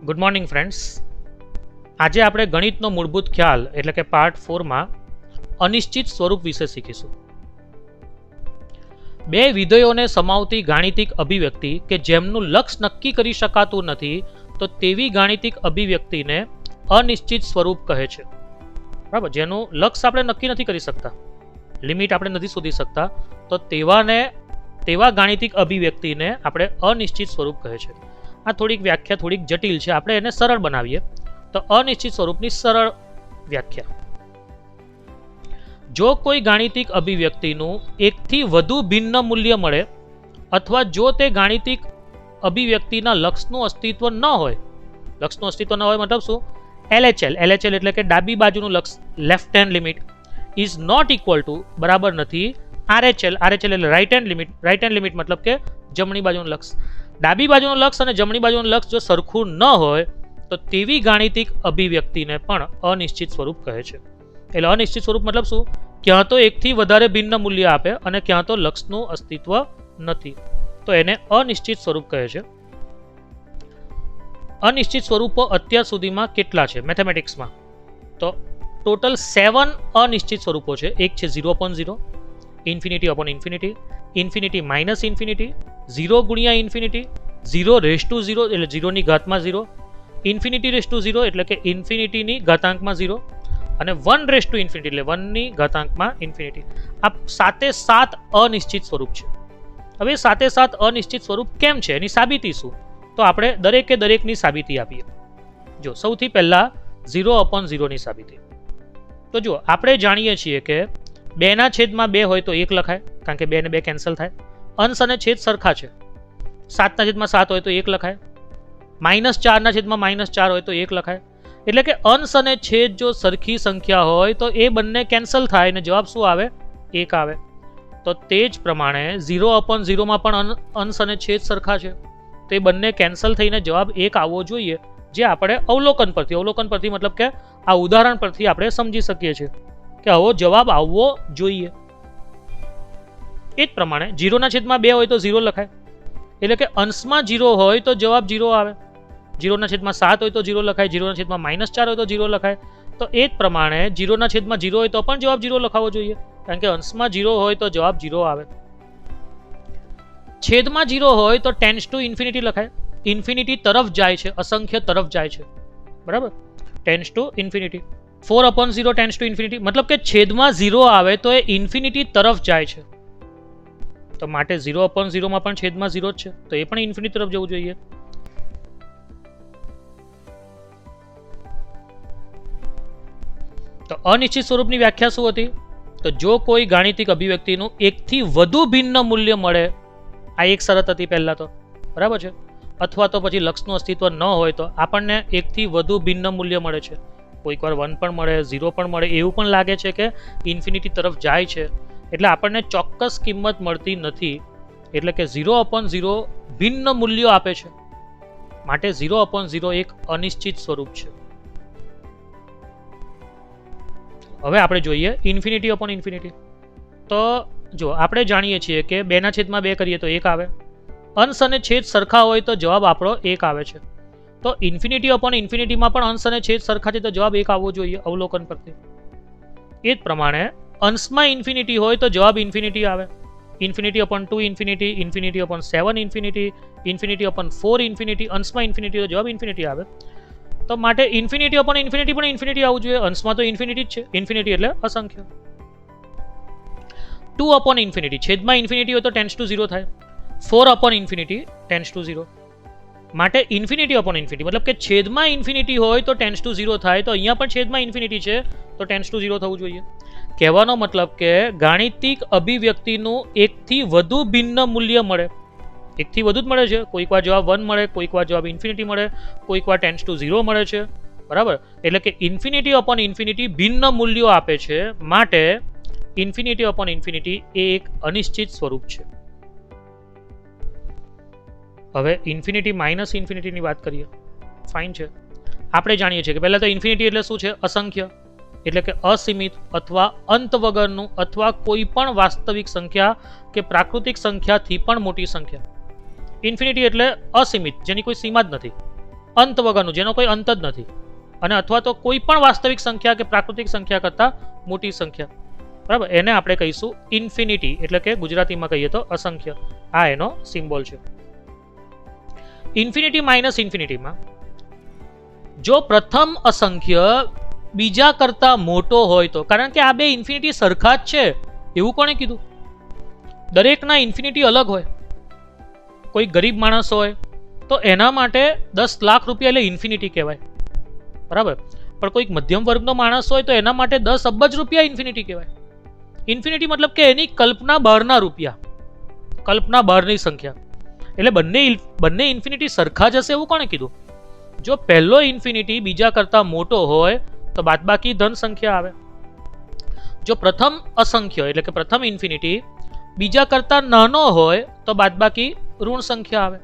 Good morning friends. આજે આપણે ગણિતનો મૂળભૂત ખ્યાલ એટલે કે પાર્ટ 4 માં અનિશ્ચિત સ્વરૂપ વિશે શીખીશું. બે વિધેયોને સમાવતી ગાણિતિક અભિવ્યક્તિ કે જેમનું લક્ષ નક્કી કરી શકાતું નથી તો તેવી ગાણિતિક અભિવ્યક્તિને અનિશ્ચિત સ્વરૂપ કહે છે. બરાબર, જેનું લક્ષ આપણે નક્કી નથી કરી શકતા, લિમિટ આપણે નથી શોધી શકતા, તો તેવા ગાણિતિક અભિવ્યક્તિને આપણે અનિશ્ચિત સ્વરૂપ કહે છે. આ થોડીક વ્યાખ્યા થોડીક જટિલ છે, આપણે એને સરળ બનાવીએ તો અનિશ્ચિત સ્વરૂપની સરળ વ્યાખ્યા: જો કોઈ ગાણિતિક અભિવ્યક્તિનું એકથી વધુ ભિન્ન મૂલ્ય મળે અથવા જો તે ગાણિતિક અભિવ્યક્તિના લક્ષનું અસ્તિત્વ ન હોય, લક્ષનું અસ્તિત્વ ન હોય મતલબ શું? LHL એટલે કે ડાબી બાજુનું લક્ષ, left hand limit, is not equal to બરાબર નથી RHL એટલે રાઈટ હેન્ડ લિમિટ મતલબ કે જમણી બાજુનું લક્ષ. ડાબી બાજુનું લક્ષ અને જમણી બાજુનું લક્ષ જો સરખું ન હોય તો તેવી ગાણિતિક અભિવ્યક્તિને પણ અનિશ્ચિત સ્વરૂપ કહે છે. એટલે અનિશ્ચિત સ્વરૂપ મતલબ શું? ક્યાં તો એકથી વધારે ભિન્ન મૂલ્ય આપે અને ક્યાં તો લક્ષનું અસ્તિત્વ નથી, તો એને અનિશ્ચિત સ્વરૂપ કહે છે. અનિશ્ચિત સ્વરૂપો અત્યાર સુધીમાં કેટલા છે મેથેમેટિક્સમાં? તો ટોટલ 7 અનિશ્ચિત સ્વરૂપો છે. એક છે 0/0, infinity upon infinity, infinity minus infinity, 0 ગુણ્યા ઇન્ફિનિટી, 0 એટલે 0 ની ઘાતમાં 0, ઇન્ફિનિટી 0 એટલે કે ઇન્ફિનિટીની ઘાતાંકમાં 0 અને 1 ઇન્ફિનિટી એટલે 1 ની ઘાતાંકમાં ઇન્ફિનિટી. આ 7 અનિશ્ચિત સ્વરૂપ છે. હવે 7 અનિશ્ચિત સ્વરૂપ કેમ છે, એની સાબિતી શું? તો આપણે દરેકની સાબિતી આપીએ. જો સૌથી પહેલા 0/0 ની સાબિતી. તો જો આપણે જાણીએ છીએ કે 2/2 હોય તો 1 લખાય, કારણ કે 2 ને 2 કેન્સલ થાય. અંશ અને છેદ સરખા છે. 7/7 હોય તો 1 લખાય, -4/-4 હોય તો 1 લખાય. એટલે કે અંશ અને છેદ જો સરખી સંખ્યા હોય તો એ બંને કેન્સલ થાય અને જવાબ શું આવે? 1 આવે. તો તે જ પ્રમાણે 0/0 માં પણ અંશ અને છેદ સરખા છે, તો એ બંને કેન્સલ થઈને જવાબ 1 આવવો જોઈએ, જે આપણે અવલોકન પરથી મતલબ કે આ ઉદાહરણ પરથી આપણે સમજી શકીએ છીએ કે આવો જવાબ આવવો જોઈએ. એ જ પ્રમાણે 0/2 હોય તો 0 લખાય, એટલે કે અંશમાં 0 હોય તો જવાબ 0 આવે. 0/7 હોય તો 0 લખાય, 0/-4 હોય તો 0 લખાય. તો એ જ પ્રમાણે 0/0 હોય તો પણ જવાબ 0 લખાવવો જોઈએ, કારણ કે અંશમાં 0 હોય તો જવાબ 0 આવે. છેદમાં 0 હોય તો ટેન્ડ્સ ટુ ઇન્ફિનિટી લખાય, ઇન્ફિનિટી તરફ જાય છે, અસંખ્ય તરફ જાય છે. બરાબર, tends to infinity. 4/0 tends to infinity મતલબ કે છેદમાં 0 આવે તો એ ઇન્ફિનિટી તરફ જાય છે, તો માટે 0/0 માં પણ છેદમાં 0 જ છે, તો એ પણ ઇન્ફિનિટી તરફ જવું જોઈએ. તો અનિશ્ચિત સ્વરૂપની વ્યાખ્યા શું હતી? તો જો કોઈ ગાણિતિક અભિવ્યક્તિનું એકથી વધુ ભિન્ન મૂલ્ય મળે, આ એક શરત હતી પહેલા તો, બરાબર છે, અથવા તો પછી લક્ષનું અસ્તિત્વ ન હોય તો આપણને એકથી વધુ ભિન્ન મૂલ્ય મળે છે. કોઈક વાર 1 પણ મળે, 0 પણ મળે, એવું પણ લાગે છે કે ઇન્ફિનિટી તરફ જાય છે, એટલે આપણને ચોક્કસ કિંમત મળતી નથી. એટલે કે 0/0 ભિન્ન મૂલ્યો આપે છે, માટે 0/0 એક અનિશ્ચિત સ્વરૂપ છે. હવે આપણે જોઈએ ઇન્ફિનિટી અપોન ઇન્ફિનિટી. તો જો આપણે જાણીએ છીએ કે 2/2 કરીએ તો 1 આવે, અંશ અને છેદ સરખા હોય તો જવાબ આપણો 1 આવે છે. તો ઇન્ફિનિટી અપોન ઇન્ફિનિટીમાં પણ અંશ અને છેદ સરખા છે તો જવાબ 1 આવવો જોઈએ અવલોકન પરથી. એ જ પ્રમાણે અંશમાં ઇન્ફિનિટી હોય તો જવાબ ઇન્ફિનિટી આવે. Infinity upon 2 infinity, infinity upon 7 infinity, infinity upon 4 infinity, અંશમાં ઇન્ફિનિટી તો જવાબ ઇન્ફિનિટી આવે. તો માટે ઇન્ફિનિટી અપોન ઇન્ફિનિટી પણ ઇન્ફિનિટી આવવું જોઈએ. અંશમાં તો ઇન્ફિનિટી જ છે, ઇન્ફિનિટી એટલે અસંખ્ય. 2/∞ છેદમાં ઇન્ફિનિટી હોય તો ટેન્ડ્સ ટુ 0 થાય. 4/∞ ટેન્ડ્સ ટુ 0. માટે ઇન્ફિનિટી અપોન ઇન્ફિનિટી મતલબ કે છેદમાં ઇન્ફિનિટી હોય તો ટેન્ડ્સ ટુ 0 થાય, તો અહીંયા પણ છેદમાં ઇન્ફિનિટી છે તો ટેન્ડ્સ ટુ 0 થવું જોઈએ. કહેવાનો મતલબ કે ગાણિતિક અભિવ્યક્તિનું એકથી વધુ ભિન્ન મૂલ્ય મળે, એકથી વધુ જ મળે છે. કોઈક વાર જવાબ 1 મળે, કોઈક વાર જવાબ ઇન્ફિનિટી મળે, કોઈક વાર ટેન્ડ્સ ટુ 0 મળે છે. બરાબર, એટલે કે ઇન્ફિનિટી અપોન ઇન્ફિનિટી ભિન્ન મૂલ્યો આપે છે, માટે ઇન્ફિનિટી અપોન ઇન્ફિનિટી એ એક અનિશ્ચિત સ્વરૂપ છે. હવે ઇન્ફિનિટી માઇનસ ઇન્ફિનિટીની વાત કરીએ. ફાઇન છે, આપણે જાણીએ છીએ કે પહેલા તો ઇન્ફિનિટી એટલે શું છે? અસંખ્ય, એટલે કે અસીમિત અથવા અંત વગરનું અથવા કોઈ પણ વાસ્તવિક સંખ્યા કે પ્રાકૃતિક સંખ્યાથી પણ મોટી સંખ્યા. ઇન્ફિનિટી એટલે અસીમિત, જેની કોઈ સીમા જ નથી. અંત વગરનું, જેનો કોઈ અંત જ નથી, અને અથવા તો કોઈ પણ વાસ્તવિક સંખ્યા કે પ્રાકૃતિક સંખ્યા કરતાં મોટી સંખ્યા, બરાબર, એને આપણે કહીશું ઇન્ફિનિટી, એટલે કે ગુજરાતીમાં કહીએ તો અસંખ્ય. આ એનો સિમ્બોલ છે. ઇન્ફિનિટી માઇનસ ઇન્ફિનિટીમાં જો પ્રથમ અસંખ્ય બીજા કરતા મોટો હોય તો, કારણ કે આ બે ઇન્ફિનિટી સરખા જ છે એવું કોણે કીધું? દરેકના ઇન્ફિનિટી અલગ હોય. કોઈ ગરીબ માણસ હોય તો એના માટે 10 લાખ રૂપિયા એટલે ઇન્ફિનિટી કહેવાય, બરાબર, પણ કોઈક મધ્યમ વર્ગનો માણસ હોય તો એના માટે 10 અબજ રૂપિયા ઇન્ફિનિટી કહેવાય. ઇન્ફિનિટી મતલબ કે એની કલ્પના બહારના રૂપિયા, કલ્પના બહારની સંખ્યા. એટલે બંને ઇન્ફિનિટી સરખા જ હશે એવું કોણે કીધું? જો પહેલો ઇન્ફિનિટી બીજા કરતા મોટો હોય તો બાદબાકી ધન સંખ્યા આવે. જો પ્રથમ અસંખ્ય એટલે કે પ્રથમ ઇન્ફિનિટી બીજા કરતા નાનો હોય તો બાદબાકી ઋણ સંખ્યા આવે.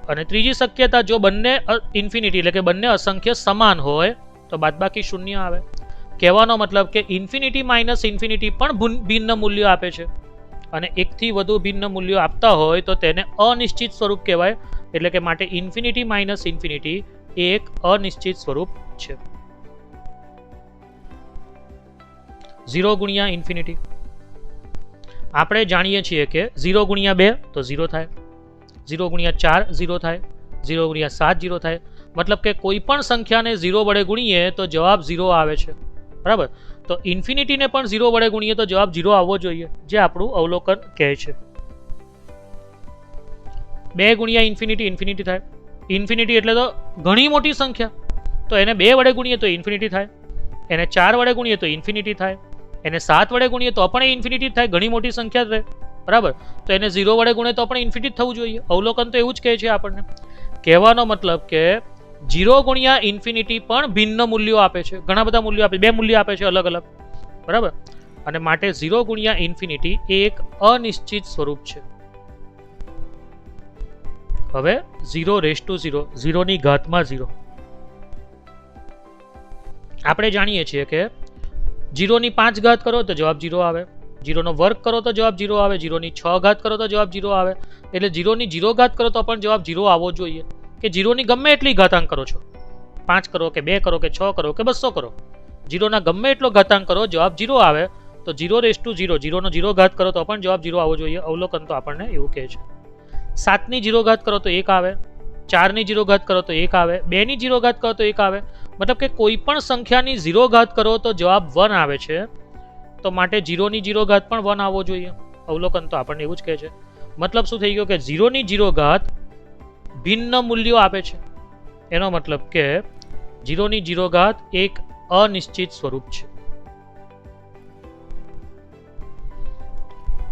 અને ત્રીજી શક્યતા, જો બંને ઇન્ફિનિટી એટલે કે બંને અસંખ્ય સમાન હોય તો બાદબાકી શૂન્ય આવે. કહેવાનો મતલબ કે ઇન્ફિનિટી માઇનસ ઇન્ફિનિટી પણ ભિન્ન મૂલ્યો આપે છે, અને એકથી વધુ ભિન્ન મૂલ્યો આપતા હોય તો તેને અનિશ્ચિત સ્વરૂપ કહેવાય. એટલે કે માટે ઇન્ફિનિટી માઇનસ ઇન્ફિનિટી એ એક અનિશ્ચિત સ્વરૂપ છે. 0 ગુણ્યા ઇન્ફિનિટી આપણે જાણીએ છીએ કે 0 ગુણ્યા 2 તો 0 થાય, 0 ગુણ્યા 4 0 થાય, 0 ગુણ્યા 7 0 થાય. મતલબ કે કોઈ પણ સંખ્યાને 0 વડે ગુણીએ તો જવાબ 0 આવે છે, બરાબર. તો ઇન્ફિનિટીને પણ 0 વડે ગુણીએ તો જવાબ 0 આવવો જોઈએ, જે આપણું અવલોકન કહે છે. 2 ગુણ્યા ઇન્ફિનિટી ઇન્ફિનિટી થાય. ઇન્ફિનિટી એટલે તો ઘણી મોટી સંખ્યા, તો એને 2 વડે ગુણીએ તો ઇન્ફિનિટી થાય, એને 4 વડે ગુણીએ તો ઇન્ફિનિટી થાય, એને 7 વડે ગુણીએ તો પણ એ ઇન્ફિનિટી થાય, ઘણી મોટી સંખ્યા રહે, બરાબર. તો એને 0 વડે ગુણે તો પણ ઇન્ફિનિટી થવું જોઈએ. અવલોકન તો એવું જ કહે છે આપણને. કહેવાનો મતલબ કે 0 ગુણ્યા ઇન્ફિનિટી પણ ભિન્ન મૂલ્યો આપે છે, ઘણા બધા મૂલ્યો આપે, 2 મૂલ્યો આપે છે અલગ અલગ, બરાબર. અને માટે 0 ગુણ્યા ઇન્ફિનિટી એ એક અનિશ્ચિત સ્વરૂપ છે. હવે 0 રેઝ ટુ 0, 0 ની ઘાતમાં 0. આપણે જાણીએ છીએ કે 0 ની 5 ઘાત કરો તો જવાબ 0 આવે, 0 નો વર્ગ કરો તો જવાબ 0 આવે, 0 ની 6 ઘાત કરો તો જવાબ 0 આવે. એટલે 0 ની 0 ઘાત કરો તો પણ જવાબ 0 આવવો જોઈએ, કે 0 ની ગમે એટલી ઘાતાંક કરો છો, 5 કરો કે 2 કરો કે 6 કરો કે 200 કરો, 0 ના ગમે એટલો ઘાતાંક કરો જવાબ 0 આવે. તો 0 રેઝ ટુ 0, 0 નો 0 ઘાત કરો તો પણ જવાબ 0 આવવો જોઈએ. અવલોકન તો આપણને એવું કહે છે. 7 ની 0 ઘાત કરો તો 1 આવે, 4 ની 0 ઘાત કરો તો 1 આવે, 2 ની 0 ઘાત કરો તો 1 આવે. મતલબ કે કોઈ પણ સંખ્યાની 0 ઘાત કરો તો જવાબ 1 આવે છે, તો માટે 0 ની 0 ઘાત પણ 1 આવવો જોઈએ. અવલોકન તો આપણને એવું જ કહે છે. મતલબ શું થઈ ગયો કે 0 ની 0 ઘાત ભિન્ન મૂલ્યો આપે છે. એનો મતલબ કે 0 ની 0 ઘાત એક અનિશ્ચિત સ્વરૂપ છે.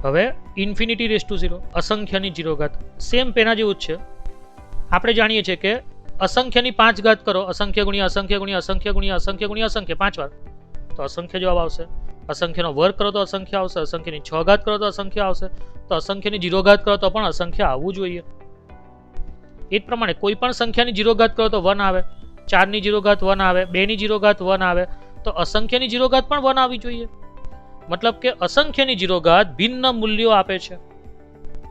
હવે ઇન્ફિનિટી રેઝ ટુ 0, અસંખ્યની 0 ઘાત સેમ પેના જેવું જ છે. આપણે જાણીએ છીએ કે અસંખ્યની 5 ઘાત કરો, અસંખ્ય ગુણ્યા અસંખ્ય ગુણ્યા અસંખ્ય ગુણ્યા અસંખ્ય ગુણ્યા અસંખ્ય 5 વાર, તો અસંખ્ય જવાબ આવશે. અસંખ્યનો વર્ગ કરો તો અસંખ્ય આવશે, અસંખ્યની 6 ઘાત કરો તો અસંખ્ય આવશે, તો અસંખ્યની 0 ઘાત કરો તો પણ અસંખ્ય આવવું જોઈએ. એ જ પ્રમાણે કોઈ પણ સંખ્યાની 0 ઘાત કરો તો 1 આવે, 4 ની 0 ઘાત 1 આવે, 2 ની 0 ઘાત 1 આવે, તો અસંખ્યની 0 ઘાત પણ 1 આવવી જોઈએ. મતલબ કે અસંખ્યની 0 ઘાત ભિન્ન મૂલ્યો આપે છે.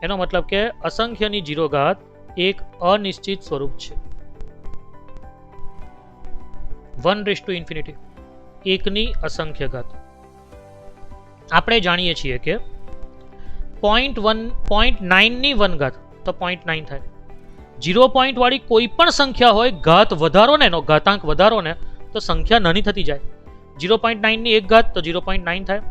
એનો મતલબ કે અસંખ્યની 0 ઘાત એક અનિશ્ચિત સ્વરૂપ છે. 1 રેઝ ટુ ઇન્ફિનિટી, એકની અસંખ્ય ઘાત. આપણે જાણીએ છીએ કે 0.9 ની 1 ઘાત તો 0.9 થાય. 0 પોઈન્ટ વાળી કોઈ પણ સંખ્યા હોય, ઘાત વધારો ને, એનો ઘાતાંક વધારો ને, તો સંખ્યા નાની થતી જાય. 0.9 ની 1 ઘાત તો 0.9 થાય,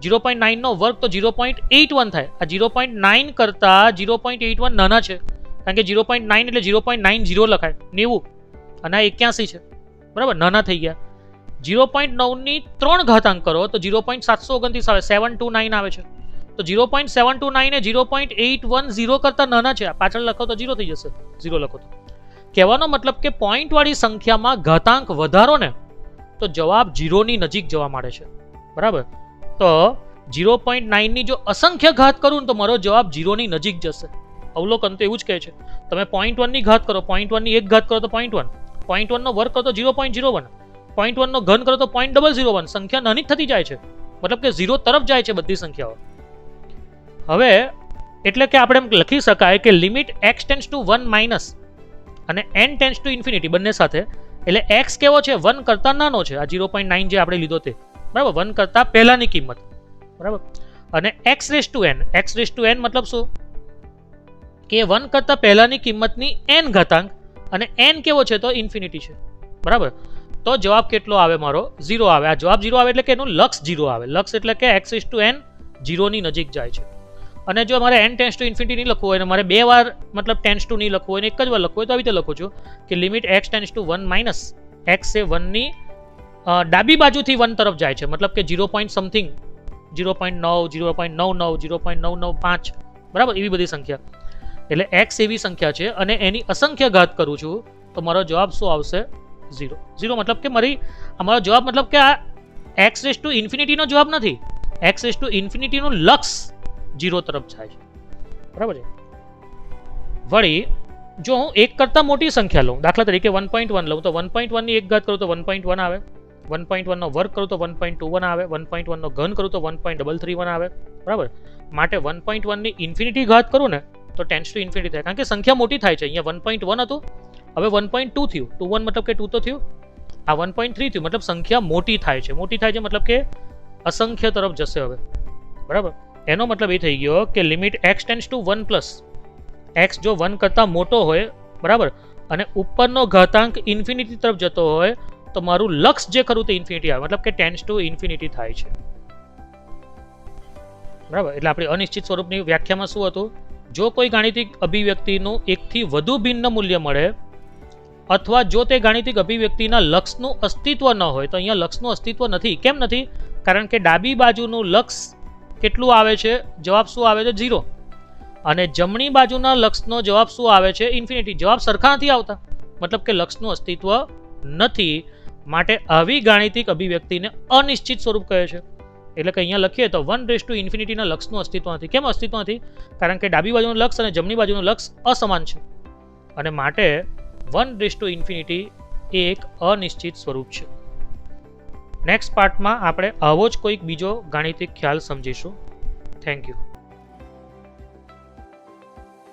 0.9 નો વર્ગ તો 0.81 થાય. આ 0.9 કરતા 0.81 નાના છે, કારણ કે 0.9 એટલે 0.90 લખાય, 90, અને આ 81 છે, બરાબર, નાના થઈ ગયા. 0.9 ની 3 ઘાતાંક કરો તો 0.729 આવે, 729 આવે છે. તો 0.729 એ 0.810 કરતા નાના છે. પાછળ લખો તો 0 થઈ જશે, 0 લખો તો. કહેવાનો મતલબ કે પોઈન્ટ વાળી સંખ્યામાં ઘાતાંક વધારો ને, તો જવાબ 0 ની નજીક જવા માંડે છે, બરાબર. તો 0.9 ની જો અસંખ્ય ઘાત કરું ને તો મારો જવાબ 0 ની નજીક જશે. અવલોકન તો એવું જ કહે છે. તમે 0.1 ની ઘાત કરો, 0.1 ની 1 ઘાત કરો તો 0.1, 0.1 નો વર્ગ કરો તો 0.01, 0.1 નો ઘન કરો તો 0.001. સંખ્યા નાની થતી જાય છે, મતલબ કે 0 તરફ જાય છે બધી સંખ્યાઓ. હવે એટલે કે આપણે એમ લખી શકાય કે limit x tends to 1 minus, અને n ટેન્સ ટુ ઇન્ફિનિટી બંને સાથે, એટલે x કેવો છે 1 કરતાં નાનો છે, આ 0.9 જે આપણે લીધો તે, બરાબર, 1 કરતાં પહેલાની કિંમત, બરાબર, અને x રેસ ટુ n મતલબ શું કે 1 કરતાં પહેલાની કિંમતની n ઘાતાંક, અને n કેવો છે તો ઇન્ફિનિટી છે, બરાબર, તો જવાબ કેટલો આવે મારો 0 આવે. આ જવાબ 0 આવે એટલે કે એનું લક્ષ 0 આવે. લક્ષ એટલે કે x રેસ ટુ n 0 ની નજીક જાય છે. અને જો મારે n ટેન્સ ટુ ઇન્ફિનિટી નહીં લખવું હોય, અને મારે 2 વાર મતલબ ટેન્સ ટુ નહીં લખવું હોય ને એક જ વાર લખવું હોય, તો આવી રીતે લખું છું કે limit x tense two 1 minus x એ 1 ની ડાબી બાજુથી 1 તરફ જાય છે, મતલબ કે 0. સમથિંગ 0.9 0.99 0.995, બરાબર, એવી બધી સંખ્યા, એટલે x એવી સંખ્યા છે અને એની અસંખ્ય ઘાત કરું છું, તો મારો જવાબ શું આવશે 0. 0 મતલબ કે અમારો જવાબ મતલબ કે આ x રેસ ટુ ઇન્ફિનિટીનો જવાબ નથી, x રેસ ટુ ઇન્ફિનિટીનું લક્ષ 0 તરફ જાય છે, બરાબર છે. વળી જો હું એક કરતાં મોટી સંખ્યા લઉં, દાખલા તરીકે 1.1 લઉં, તો 1.1 ની એક ઘાત કરું તો 1.1 આવે, 1.1 નો વર્ગ કરું તો 1.21 આવે, 1.1 નો ઘન કરું તો 1.331 આવે, બરાબર. માટે 1.1 ની ઇન્ફિનિટી ઘાત કરું ને તો ટેન્સ ટુ ઇન્ફિનિટી થાય, કારણ કે સંખ્યા મોટી થાય છે. અહીંયા 1.1 હતું, હવે 1.2 થયું, 21 મતલબ કે 2 તો થયું, આ 1.3 થયું, મતલબ સંખ્યા મોટી થાય છે. મોટી થાય છે મતલબ કે અસંખ્ય તરફ જશે હવે, બરાબર. એનો મતલબ એ થઈ ગયો કે limit x tense two 1 plus x જો 1 કરતાં મોટો હોય, બરાબર, અને ઉપરનો ઘાતાંક ઇન્ફિનિટી તરફ જતો હોય, તો મારું લક્ષ જે ખરું તે ઇન્ફિનિટી આવે, મતલબ કે ટેન્સ ટુ ઇન્ફિનિટી થાય છે, બરાબર. એટલે આપણી અનિશ્ચિત સ્વરૂપની વ્યાખ્યામાં શું હતું, જો કોઈ ગાણિતિક અભિવ્યક્તિનું એકથી વધુ ભિન્ન મૂલ્ય મળે, અથવા જો તે ગાણિતિક અભિવ્યક્તિના લક્ષનું અસ્તિત્વ ન હોય, તો અહીંયા લક્ષનું અસ્તિત્વ નથી. કેમ નથી? કારણ કે ડાબી બાજુનું લક્ષ કેટલું આવે છે, જવાબ શું આવે છે 0, અને જમણી બાજુના લક્ષનો જવાબ શું આવે છે ઇન્ફિનિટી. જવાબ સરખા નથી આવતા, મતલબ કે લક્ષનું અસ્તિત્વ નથી. માટે આવી ગાણિતિક અભિવ્યક્તિને અનિશ્ચિત સ્વરૂપ કહે છે. એટલે કે અહીંયા લખીએ તો 1 રેસ ટુ ઇન્ફિનિટીના લક્ષનું અસ્તિત્વ નથી. કેમ અસ્તિત્વ નથી? કારણ કે ડાબી બાજુનું લક્ષ અને જમણી બાજુનું લક્ષ અસમાન છે, અને માટે 1 રેસ ટુ ઇન્ફિનિટી એ એક અનિશ્ચિત સ્વરૂપ છે. નેક્સ્ટ પાર્ટમાં આપણે આવો જ કોઈક બીજો ગાણિતિક ખ્યાલ સમજીશું. Thank you.